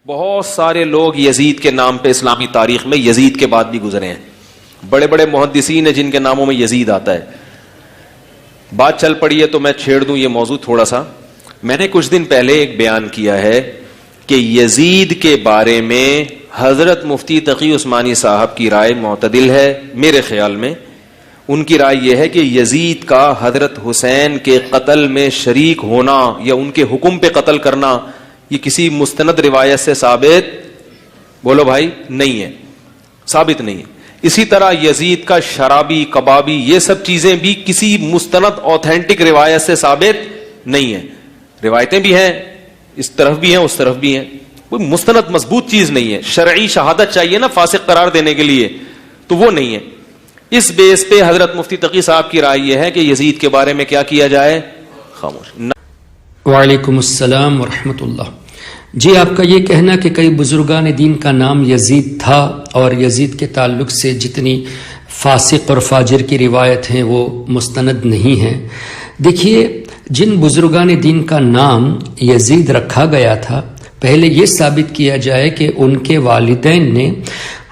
بہت سارے لوگ یزید کے نام پہ اسلامی تاریخ میں یزید کے بعد بھی گزرے ہیں. بڑے بڑے محدثین ہیں جن کے ناموں میں یزید آتا ہے. بات چل پڑی ہے تو میں چھیڑ دوں یہ موضوع تھوڑا سا. میں نے کچھ دن پہلے ایک بیان کیا ہے کہ یزید کے بارے میں حضرت مفتی تقی عثمانی صاحب کی رائے معتدل ہے. میرے خیال میں ان کی رائے یہ ہے کہ یزید کا حضرت حسین کے قتل میں شریک ہونا یا ان کے حکم پہ قتل کرنا یہ کسی مستند روایت سے ثابت، بولو بھائی، نہیں ہے، ثابت نہیں ہے. اسی طرح یزید کا شرابی، کبابی، یہ سب چیزیں بھی کسی مستند اوتھینٹک روایت سے ثابت نہیں ہے. روایتیں بھی ہیں، اس طرف بھی ہیں اس طرف بھی ہیں، کوئی مستند مضبوط چیز نہیں ہے. شرعی شہادت چاہیے نا فاسق قرار دینے کے لیے، تو وہ نہیں ہے. اس بیس پہ حضرت مفتی تقی صاحب کی رائے یہ ہے کہ یزید کے بارے میں کیا کیا جائے؟ خاموش. وعلیکم السلام ورحمۃ اللہ. جی، آپ کا یہ کہنا کہ کئی بزرگان دین کا نام یزید تھا اور یزید کے تعلق سے جتنی فاسق اور فاجر کی روایت ہیں وہ مستند نہیں ہیں. دیکھیے، جن بزرگان دین کا نام یزید رکھا گیا تھا، پہلے یہ ثابت کیا جائے کہ ان کے والدین نے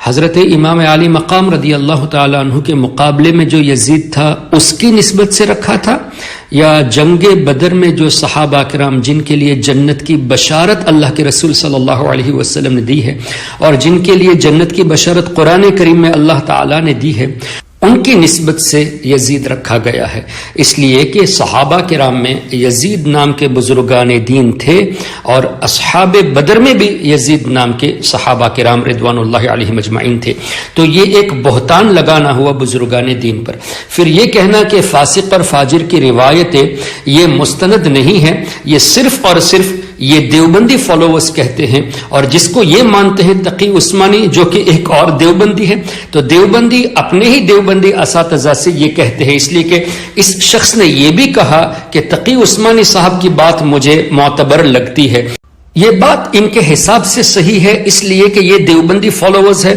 حضرت امام علی مقام رضی اللہ تعالیٰ عنہ کے مقابلے میں جو یزید تھا اس کی نسبت سے رکھا تھا، یا جنگ بدر میں جو صحابہ کرام جن کے لیے جنت کی بشارت اللہ کے رسول صلی اللہ علیہ وسلم نے دی ہے اور جن کے لیے جنت کی بشارت قرآن کریم میں اللہ تعالیٰ نے دی ہے، ان کی نسبت سے یزید رکھا گیا ہے. اس لیے کہ صحابہ کرام میں یزید نام کے بزرگان دین تھے اور اصحاب بدر میں بھی یزید نام کے صحابہ کرام رضوان اللہ علیہم اجمعین تھے. تو یہ ایک بہتان لگانا ہوا بزرگان دین پر. پھر یہ کہنا کہ فاسق اور فاجر کی روایتیں یہ مستند نہیں ہیں، یہ صرف اور صرف یہ دیوبندی فالوورز کہتے ہیں، اور جس کو یہ مانتے ہیں تقی عثمانی جو کہ ایک اور دیوبندی ہے. تو دیوبندی اپنے ہی دیوبندی اساتذہ سے یہ کہتے ہیں، اس لیے کہ اس شخص نے یہ بھی کہا کہ تقی عثمانی صاحب کی بات مجھے معتبر لگتی ہے. یہ بات ان کے حساب سے صحیح ہے، اس لیے کہ یہ دیوبندی فالوورز ہے.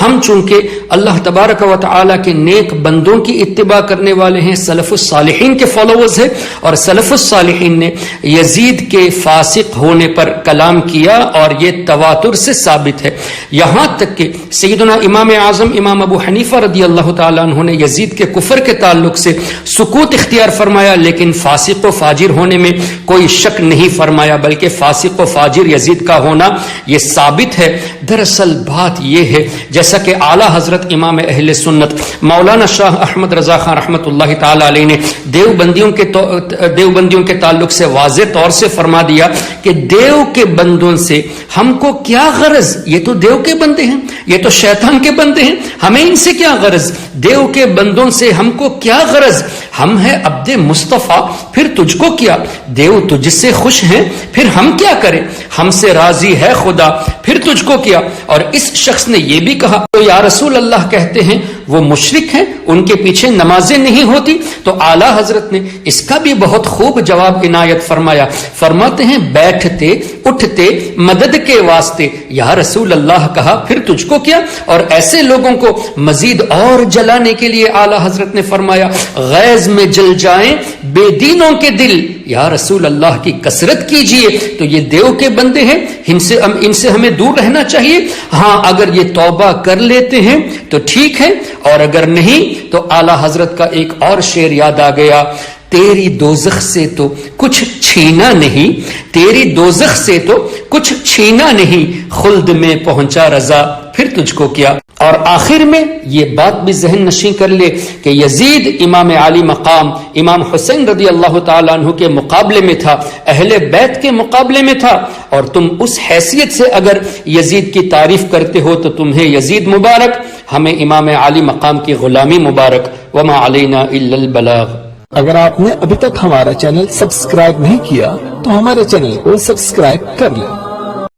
ہم چونکہ اللہ تبارک و تعالیٰ کے نیک بندوں کی اتباع کرنے والے ہیں، سلف الصالحین کے فالوورز ہیں، اور سلف الصالحین نے یزید کے فاسق ہونے پر کلام کیا اور یہ تواتر سے ثابت ہے. یہاں تک کہ سیدنا امام اعظم امام ابو حنیفہ رضی اللہ تعالیٰ عنہ نے یزید کے کفر کے تعلق سے سکوت اختیار فرمایا، لیکن فاسق و فاجر ہونے میں کوئی شک نہیں فرمایا، بلکہ فاسق و فاجر یزید کا ہونا یہ ثابت ہے. دراصل بات یہ ہے، جیسا کہ اعلیٰ حضرت امام اہل سنت مولانا شاہ احمد رضا خان رحمۃ اللہ تعالی علیہ نے دیوبندیوں کے تعلق سے واضح طور سے فرما دیا کہ دیو کے بندوں سے ہم کو کیا غرض؟ یہ تو دیو کے بندے ہیں، یہ تو شیطان کے بندے ہیں، ہمیں ان سے کیا غرض؟ دیو کے بندوں سے ہم کو کیا غرض؟ ہم ہیں عبد مصطفیٰ، پھر تجھ کو کیا؟ دیو تجھ سے خوش ہیں، پھر ہم کیا کریں؟ ہم سے راضی ہے خدا، پھر تجھ کو کیا؟ اور اس شخص نے یہ بھی کہا تو یا رسول اللہ کہتے ہیں وہ مشرک ہیں، ان کے پیچھے نمازیں نہیں ہوتی. تو اعلیٰ حضرت نے اس کا بھی بہت خوب جواب عنایت فرمایا. فرماتے ہیں بیٹھتے اٹھتے مدد کے واسطے یا رسول اللہ کہا، پھر تجھ کو کیا؟ اور ایسے لوگوں کو مزید اور جلانے کے لیے اعلیٰ حضرت نے فرمایا غیظ میں جل جائیں بے دینوں کے دل، یا رسول اللہ کی کثرت کیجئے. تو یہ دیو کے بندے ہیں، ان سے ہمیں دور رہنا چاہیے. ہاں اگر یہ توبہ کر لیتے ہیں تو ٹھیک ہے، اور اگر نہیں تو اعلیٰ حضرت کا ایک اور شعر یاد آ گیا، تیری دوزخ سے تو کچھ چھینا نہیں، تیری دوزخ سے تو کچھ چھینا نہیں، خلد میں پہنچا رضا، پھر تجھ کو کیا. اور آخر میں یہ بات بھی ذہن نشین کر لے کہ یزید امام علی مقام امام حسین رضی اللہ تعالیٰ عنہ کے مقابلے میں تھا، اہل بیت کے مقابلے میں تھا، اور تم اس حیثیت سے اگر یزید کی تعریف کرتے ہو تو تمہیں یزید مبارک، ہمیں امام علی مقام کی غلامی مبارک. وما علینا الا البلاغ. اگر آپ نے ابھی تک ہمارا چینل سبسکرائب نہیں کیا تو ہمارے چینل کو سبسکرائب کر لیں